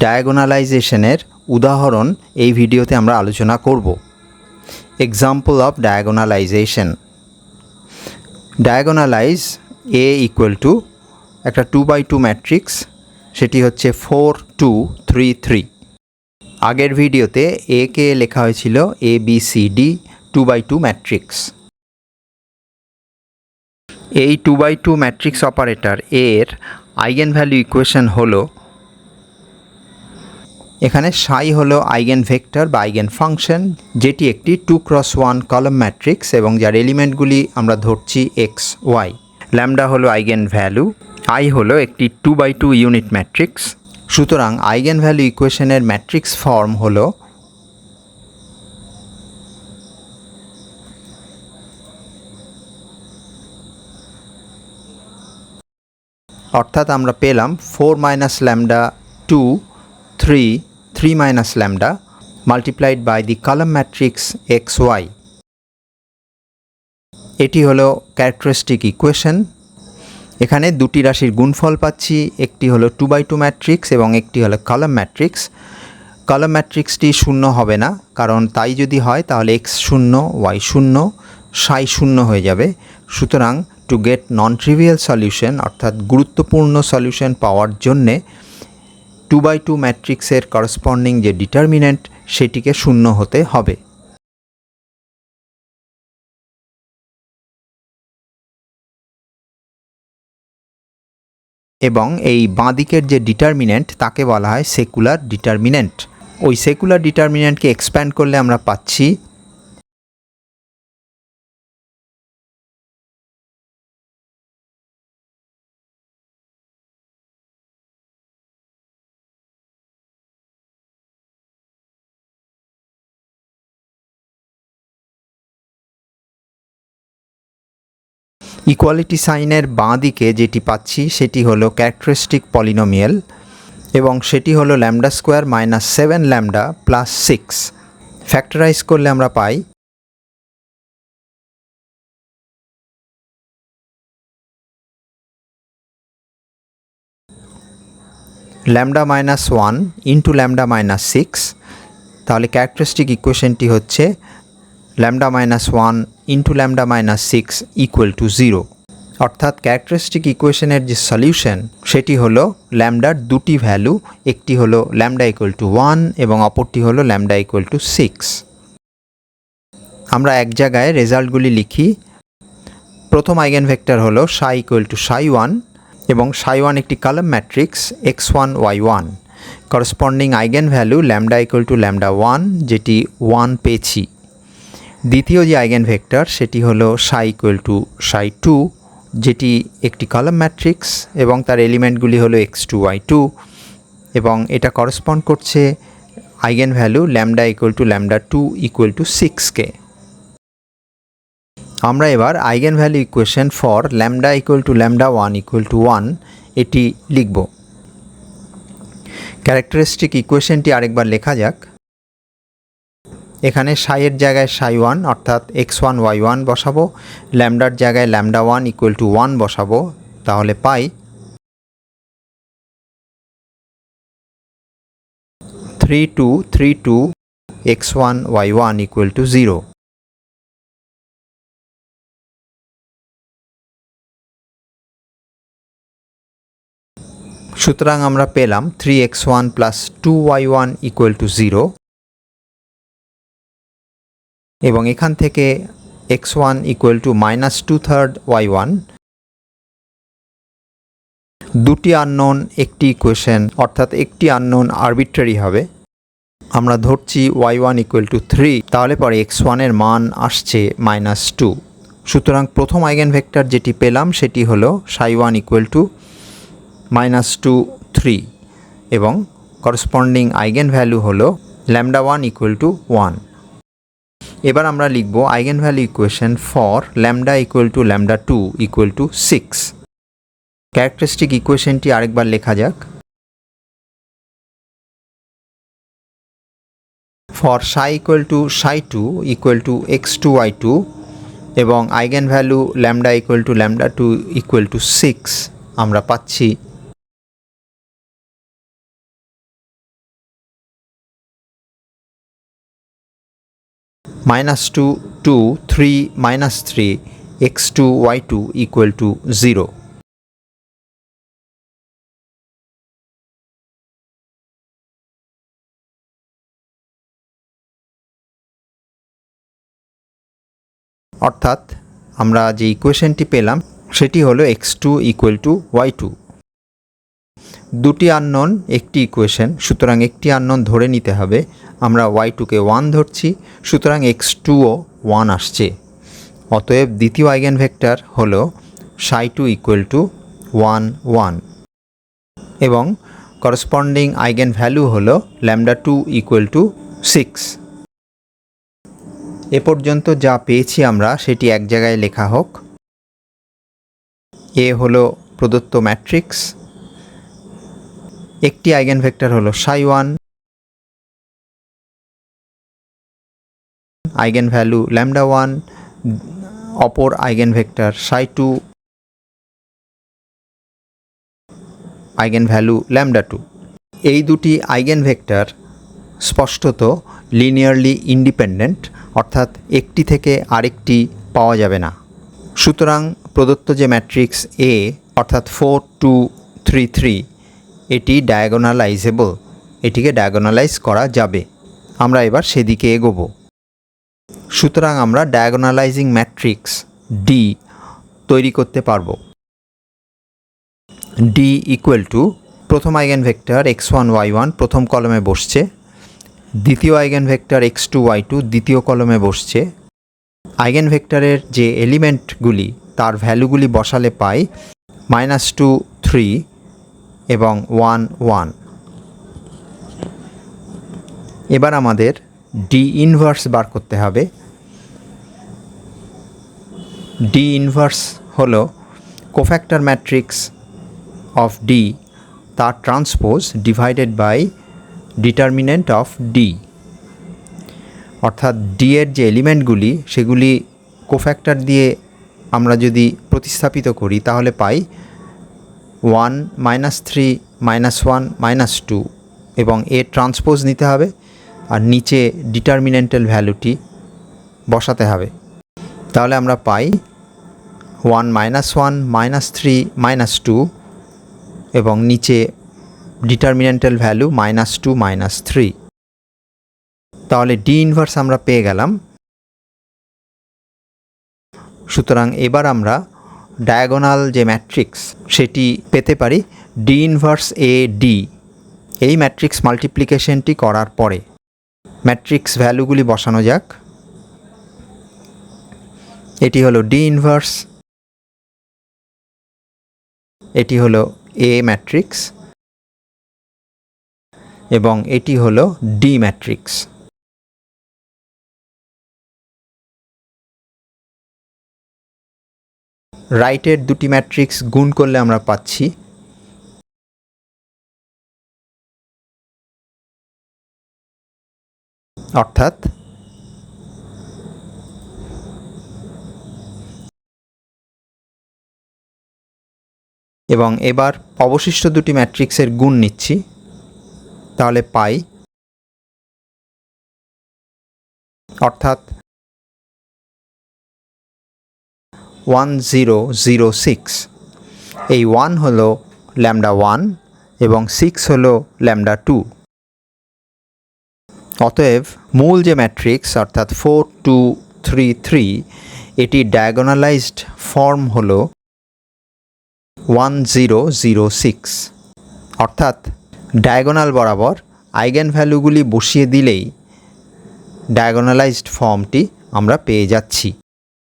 ডায়াগোনালাইজেশনের উদাহরণ এই ভিডিওতে আমরা আলোচনা করব। Example of diagonalisation. Diagonalise A equal to একটা 2x2 ম্যাট্রিক্স, সেটি হচ্ছে 4 2 3 3। আগের ভিডিওতে এ কে লেখা হয়েছিল A B C D 2x2 matrix. এই 2x2 ম্যাট্রিক্স অপারেটর এর আইগেন ভ্যালু ইকুয়েশন হলো, এখানে সাই হলো আইগেন ভেক্টর বা আইগেন ফাংশন, যেটি একটি 2x1 কলাম ম্যাট্রিক্স এবং যার এলিমেন্টগুলি আমরা ধরছি এক্স ওয়াই। ল্যামডা হলো আইগেন ভ্যালু, আই হলো একটি 2x2 ইউনিট ম্যাট্রিক্স। সুতরাং আইগেন ভ্যালু ইকুয়েশনের ম্যাট্রিক্স ফর্ম হলো অর্থাৎ আমরা পেলাম 4 minus lambda 2 3 3 minus lambda multiplied by the column matrix x y. এটি হলো ক্যারেক্টারিস্টিক ইকুয়েশন। এখানে দুটি রাশির গুণফল পাচ্ছি, একটি হলো 2x2 ম্যাট্রিক্স এবং একটি হলো কলাম ম্যাট্রিক্স। কলাম ম্যাট্রিক্সটি শূন্য হবে না, কারণ তাই যদি হয় তাহলে এক্স শূন্য ওয়াই শূন্য সাই শূন্য হয়ে যাবে। সুতরাং to get non trivial solution অর্থাৎ গুরুত্বপূর্ণ সলিউশন পাওয়ার জন্যে 2x2 ম্যাট্রিক্সের করসপন্ডিং যে ডিটারমিনেন্ট সেটিকে শূন্য হতে হবে। এবং এই বাঁ দিকের যে ডিটারমিনেন্ট তাকে বলা হয় সেকুলার ডিটারমিনেন্ট। ওই সেকুলার ডিটারমিনেন্টকে এক্সপ্যান্ড করলে আমরা পাচ্ছি ইকুয়ালিটি সাইনের বাঁ দিকে যেটি পাচ্ছি সেটি হলো ক্যারেক্টারিস্টিক পলিনোমিয়াল এবং সেটি হলো lambda square minus 7 lambda plus 6। Factorise করলে আমরা পাই lambda minus 1 into lambda minus 6। তাহলে ক্যারেক্টারিস্টিক ইকুয়েশনটি হচ্ছে lambda minus 1 into lambda minus 6 equal to 0। অর্থাৎ ক্যারেক্টারিস্টিক ইকুয়েশনের যে সলিউশন সেটি হলো ল্যামডার দুটি ভ্যালু, একটি হলো ল্যামডা ইকুয়াল টু 1 এবং অপরটি হলো ল্যামডা ইকুয়াল টু 6। আমরা এক জায়গায় রেজাল্টগুলি লিখি। প্রথম আইগেন ভেক্টর হলো সাই ইকুয়াল টু সাই 1 এবং সাই 1 একটি column matrix x1 y1। Corresponding eigen value lambda equal to lambda 1, যেটি 1 পেয়েছি। দ্বিতীয় যে আইগেন ভেক্টর সেটি হলো সাই ইকুয়াল টু সাই 2, যেটি একটি কলাম ম্যাট্রিক্স এবং তার এলিমেন্টগুলি হলো x2 y2 এবং এটা করসপন্ড করছে eigenvalue lambda equal to lambda 2 equal to 6কে। আমরা এবার eigenvalue equation for lambda equal to lambda 1 equal to 1 এটি লিখব। ক্যারেক্টারিস্টিক ইকুয়েশনটি আরেকবার লেখা যাক। এখানে সাইয়ের জায়গায় সাই 1 অর্থাৎ x1 y1 বসাবো, ল্যামডার জায়গায় ল্যামডা 1 ইকুয়াল টু 1 বসাবো, তাহলে পাই 3 2 3 2 x1 y1 ইকুয়াল টু 0। সুতরাং আমরা পেলাম 3x1 plus 2y1 equal to 0 এবং এখান থেকে x1 equal to minus 2/3 y1। দুটি আননোন একটি ইকুয়েশন অর্থাৎ একটি আননোন আরবিট্রারি হবে। আমরা ধরছি y1 ইকুয়াল টু 3, তাহলে পরে x1 এর মান আসছে মাইনাস 2। সুতরাং প্রথম আইগেন ভেক্টর যেটি পেলাম সেটি হলো সাই 1 ইকুয়াল টু মাইনাস 2 3 এবং করসপন্ডিং আইগেন ভ্যালু হলো ল্যামডা 1 ইকুয়াল টু 1। এবার আমরা লিখব eigen value equation for lambda equal to lambda 2 equal two 6। Characteristic ইকুয়েশনটি আরেকবার লেখা যাক। For Sai equal to Sai 2 equal two x2 y2 এবং eigen value lambda equal to lambda 2 equal two 6 আমরা পাচ্ছি -2 2 3 -3 x2 y2 equal to 0. অর্থাৎ আমরা যে ইকুয়েশনটি পেলাম সেটি হলো x2 equal to y2. দুটি আননোন একটি ইকুয়েশন, সুতরাং একটি আননোন ধরে নিতে হবে। আমরা y2কে 1 ধরছি, সুতরাং x2ও 1 আসছে। অতএব দ্বিতীয় আইগেনভেক্টর হলো psi2 equal to 1 1 এবং করসপন্ডিং আইগেন ভ্যালু হলো λ2 equal to 6। এ পর্যন্ত যা পেয়েছি আমরা সেটি এক জায়গায় লেখা হোক। এ হলো প্রদত্ত ম্যাট্রিক্স, একটি আইগেনভেক্টর হলো psi1, আইগেন ভ্যালু λ1, অপর আইগেনভেক্টর psi2, আইগেন ভ্যালু λ2। এই দুটি আইগেনভেক্টর স্পষ্টত লিনিয়ারলি ইন্ডিপেন্ডেন্ট, অর্থাৎ একটি থেকে আরেকটি পাওয়া যাবে না। সুতরাং প্রদত্ত যে ম্যাট্রিক্স এ অর্থাৎ 4 2 3 3 এটি ডায়াগোনালাইজেবল, এটিকে ডায়াগোনালাইজ করা যাবে। আমরা এবার সেদিকে এগোবো। সুতরাং আমরা ডায়াগোনালাইজিং ম্যাট্রিক্স ডি তৈরি করতে পারবো। ডি ইকুয়াল টু প্রথম আইগেনভেক্টর x1 y1 প্রথম কলমে বসছে, দ্বিতীয় আইগেনভেক্টর x2 y2 দ্বিতীয় কলমে বসছে। আইগেনভেক্টরের যে এলিমেন্টগুলি তার ভ্যালুগুলি বসালে পাই -2 3 এবং 1 1। এবার আমাদের ডি ইনভার্স বার করতে হবে। ডি ইনভার্স হলো কোফ্যাক্টর ম্যাট্রিক্স অফ ডি, তার transpose divided by determinant of D. অর্থাৎ ডি এর যে এলিমেন্টগুলি সেগুলি কোফ্যাক্টর দিয়ে আমরা যদি প্রতিস্থাপিত করি তাহলে পাই 1 -3 -1 -2 এবং এর ট্রান্সপোজ নিতে হবে আর নিচে ডিটারমিনেন্টাল ভ্যালুটি বসাতে হবে। তাহলে আমরা পাই 1 -1 -3 -2 এবং নিচে ডিটারমিনেন্টাল ভ্যালু -2 -3। তাহলে ডি ইনভার্স আমরা পেয়ে গেলাম। সুতরাং এবার আমরা ডায়াগোনাল যে ম্যাট্রিক্স সেটি পেতে পারি ডি ইনভার্স এ ডি। এই ম্যাট্রিক্স মাল্টিপ্লিকেশনটি করার পরে ম্যাট্রিক্স ভ্যালুগুলি বসানো যাক। এটি হলো ডি ইনভার্স, এটি হলো এ ম্যাট্রিক্স এবং এটি হলো ডি ম্যাট্রিক্স। রাইটের দুটি ম্যাট্রিক্স গুণ করলে আমরা পাচ্ছি অর্থাৎ এবং এবার অবশিষ্ট দুটি ম্যাট্রিক্সের গুণ নিচ্ছি, তাহলে পাই অর্থাৎ 1 0 0 6। এই 1 হলো λ1 এবং 6 হলো λ2। অতএব মূল যে ম্যাট্রিক্স অর্থাৎ 4 2 3 3 এটি ডায়াগোনালাইজড ফর্ম হলো 1 0 0 6। অর্থাৎ ডায়াগোনাল বরাবর আইগেন ভ্যালুগুলি বসিয়ে দিলেই ডায়াগোনালাইজড ফর্মটি আমরা পেয়ে যাচ্ছি।